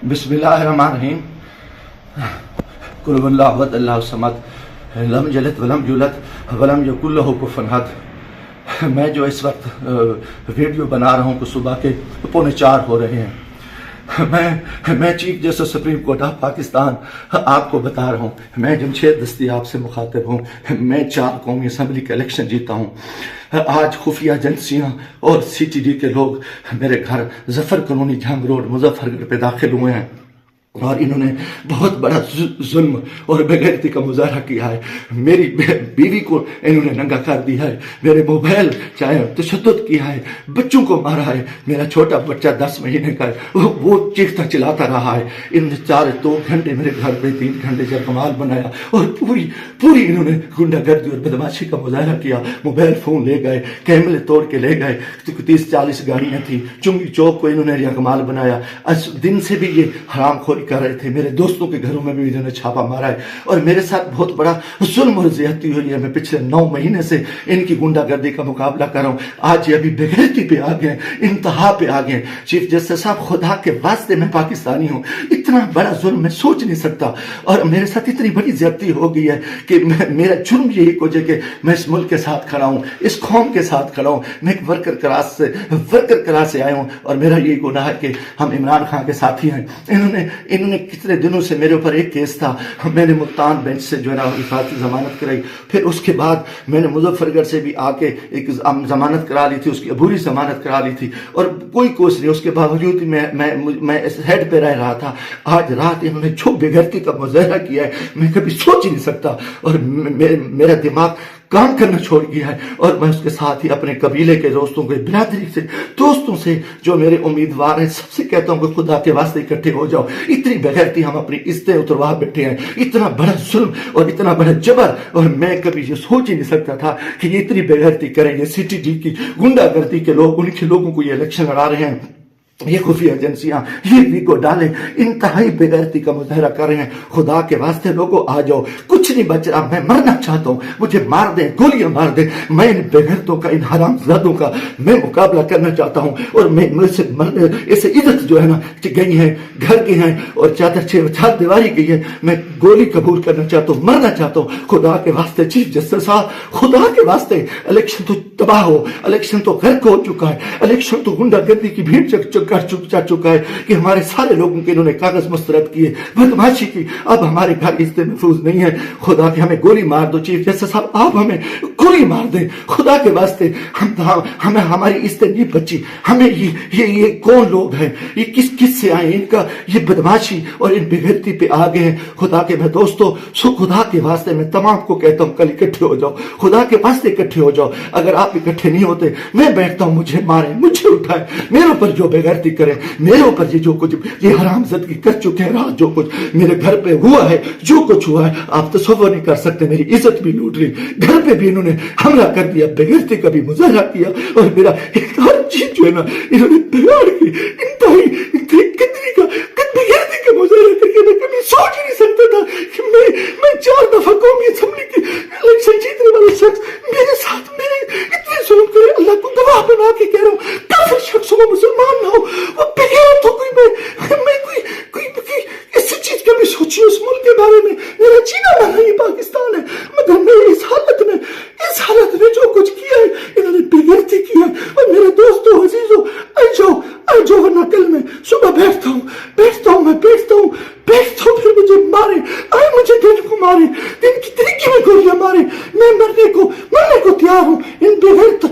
बिस्मिल्लाहिर्रहमानिर्रहीम। कुल हुवल्लाहु अहद अल्लाहु समद लम यलिद वलम यूलद वलम यकुल लहू कुफुवन अहद। मैं जो इस वक्त वीडियो बना रहा हूँ कि सुबह के 3:45 हो रहे हैं। मैं chief justice supreme court of Pakistan आपको बता रहा हूँ, मैं जमशेद दस्तियाब से मुखातिब हूँ। मैं 4 कौमी असम्बली का इलेक्शन जीता हूँ। आज खुफिया एजेंसियाँ और CTD के लोग मेरे घर जफर कॉलोनी जंग रोड मुजफ्फरगढ़ पे दाखिल हुए हैं और इन्होंने बहुत बड़ा जुल्म और बेगैरती का मुजाहरा किया है। मेरी बीवी को इन्होंने नंगा कर दिया है, मेरे मोबाइल चाहे तशद्दुद किया है, बच्चों को मारा है। मेरा छोटा बच्चा 10 महीने का है, वो चीखता चिल्लाता रहा है। इन्होंने 2 घंटे मेरे घर पे 3 घंटे जरकमाल बनाया और पूरी इन्होंने गुंडागर्दी और बदमाशी का मुजाहरा किया। मोबाइल फोन ले गए, कैमरे तोड़ के ले गए, 30-40 गाड़ियाँ थी। चुंगी चौक को इन्होंने जरकमाल बनाया। आज दिन से भी ये हरामखोरी कर रहे थे। मेरे दोस्तों के घरों में भी इन्होंने छापा मारा है और मेरे साथ बहुत बड़ा जुल्म और ज्यादती हुई है। मैं पिछले 9 महीने से इनकी गुंडागर्दी का मुकाबला कर रहा हूँ। आज ये अभी बेगैरती पे आ गए, इंतहा पे आ गए। चीफ जस्टिस साहब, खुदा के वास्ते मैं पाकिस्तानी हूँ, इतना बड़ा जुल्म मैं सोच नहीं सकता और मेरे साथ इतनी बड़ी ज्यादती हो गई है कि मेरा जुर्म यही हो जाए कि मैं इस मुल्क के साथ खड़ा हूँ, इस कौम के साथ खड़ा हूँ। मैं एक वर्कर क्लास से आया हूँ और मेरा यही गुनाह है कि हम इमरान खान के साथी हैं। इन्होंने कितने दिनों से मेरे ऊपर एक केस था, मैंने मुल्तान बेंच से जो है ना हिफाजती जमानत कराई। फिर उसके बाद मैंने मुजफ्फरगढ़ से भी आके एक जमानत करा ली थी, उसकी अबूरी जमानत करा ली थी और कोई कोस नहीं। उसके बावजूद मैं इस हेड पे रह रहा था। आज रात इन्होंने जो बेगैरती का मुजाहरा किया है मैं कभी सोच ही नहीं सकता और मेरा दिमाग काम करना छोड़ गया है। और मैं उसके साथ ही अपने कबीले के दोस्तों के, बिरादरी से दोस्तों से जो मेरे उम्मीदवार हैं, सबसे कहता हूँ कि खुदा के वास्ते इकट्ठे हो जाओ। इतनी बेगैरती हम अपनी इज्जतें उतरवा बैठे हैं, इतना बड़ा जुल्म और इतना बड़ा जबर। और मैं कभी ये सोच ही नहीं सकता था कि ये इतनी बेगैरती करेंगे। CTD की गुंडागर्दी के लोग, उनके लोगों को ये इलेक्शन लड़ा रहे हैं। ये खुफिया एजेंसियां ये भी को डाले इंतहाई बेगैरती का मुजाहरा कर रहे हैं। खुदा के वास्ते लोगों आ जाओ, कुछ नहीं बच रहा। मैं मरना चाहता हूँ, मुझे मार दे, गोलियां मार दे। मैं इन बेगैरतों का, इन हरामजादों का मैं मुकाबला करना चाहता हूँ। और मैं मुझसे ऐसे इज्जत जो है ना गई है, घर की है और चार दीवारी गई है। मैं गोली कबूल करना चाहता हूँ, मरना चाहता हूँ। खुदा के वास्ते चीफ जस्टिस साहब, खुदा के वास्ते, इलेक्शन तो तबाह हो, इलेक्शन तो गर्क हो चुका है, इलेक्शन तो गुंडागर्दी की भीड़ जा चुका है कि हमारे सारे लोगों के इन्होंने कागज मुस्तरद किए, बदमाशी की। अब हमारे घर इज्जत महफूज नहीं है। खुदा के हमें गोली मार दो चीफ जस्टिस साहब, आप हमें गोली मार दें खुदा के वास्ते। हमें हमारी इज्जत नहीं बची। हमें ये कौन लोग हैं, ये किस से आए, इनका ये बदमाशी और इन बेगैरती पे आ गए हैं। खुदा के मैं दोस्तों, खुदा के वास्ते मैं तमाम को कहता हूँ, कल इकट्ठे हो जाओ, खुदा के वास्ते इकट्ठे हो जाओ। अगर आप इकट्ठे नहीं होते, मैं बैठता हूँ, मुझे मारे, मुझे उठाए, मेरे ऊपर जो बेगैरती करे, मेरे ऊपर ये जो कुछ ये हरामजादगी कर चुके हैं, रात जो कुछ मेरे घर पे हुआ है, जो कुछ हुआ है, आप तसव्वुर नहीं कर सकते। मेरी इज्जत भी लूट ली, घर पे भी इन्होंने हमला कर दिया, बेगैरती का भी मुजाहरा किया और मेरा एक हर चीज जो है ना इन्होंने बिगाड़ की। इंतहाई बेगैरती का मुजाहरा करके मैं कभी सोच ही नहीं सकता था कि मैं 4 दफा कौमी असेंबली की इलेक्शन जीतने वाला शख्स मेरे साथ मेरे इतने जुल्म करे। अल्लाह को गवाह बना के कह रहा हूँ, काफिर शख्स हो, मुसलमान ना हो, वो बेगैरत हो। मैं कोई ऐसी चीज कभी सोची उस मुल्क के बारे में। मेरा जीना माना ये पाकिस्तान है, मगर मैं इस हालत में जो कुछ किया है, इन्होंने बेगैरती किया है। और मेरे दोस्तों, अजीजों, आ जाओ वरना कल मैं सुबह बैठता हूँ, फिर मुझे मारे, मुझे दिन को मारे, दिन की तरीके में गोलियां मारे। मैं मरने को तैयार हूँ इन बेगैरत